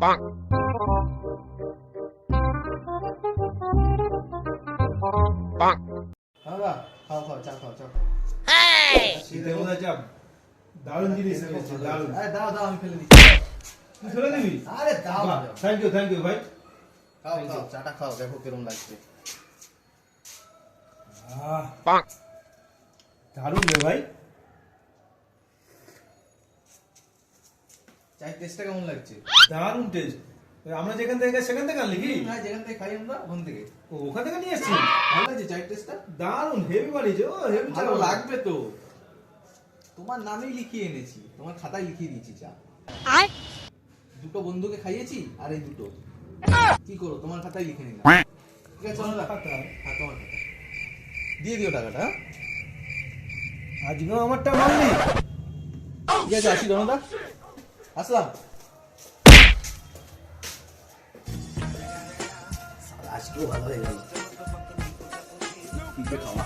বাবা খাও খাও চা খাও চা খাও। শীতের মধ্যে চা দারুণ জিনিস এনেছে, দারুণ। আরে দাও দাও আমি ফেলে দিচ্ছি। তুই ফেলে দিবি? আরে দাও না, দাও। থ্যাংক ইউ ভাই। খাও খাও চাটা খাও দেখো কিরকম লাগছে। দারুণ রে ভাই। চায়ের টেস্টটা কেমন লাগছে? দারুণ টেস্ট। আমরা যেখান থেকে সেখান থেকে আনলি কি? হ্যাঁ যেখান থেকে খাই আমরা ওখান থেকে। ও, ওখান থেকে নিয়ে এসেছি। ভালো লাগছে চায়ের টেস্টটা? দারুণ হেভি বানিয়েছে। ও হেভি ভালো লাগবে তো। তোমার নামেই লিখিয়ে এনেছি, তোমার খাতায় লিখিয়ে দিয়েছি চা। দুটো বন্ধুকে খাইয়েছি আর এই দুটো কি করো তোমার খাতায় লিখে নিলাম। ঠিক আছে চলো খাতা। হ্যাঁ তোমার খাতা দিয়ে দিও টাকাটা। হ্যাঁ আজকেও আমারটা মানলি? ঠিক আছে আসি রণদা, আসলাম। আজকেও ভালো হয়ে গেল। কি খাওয়া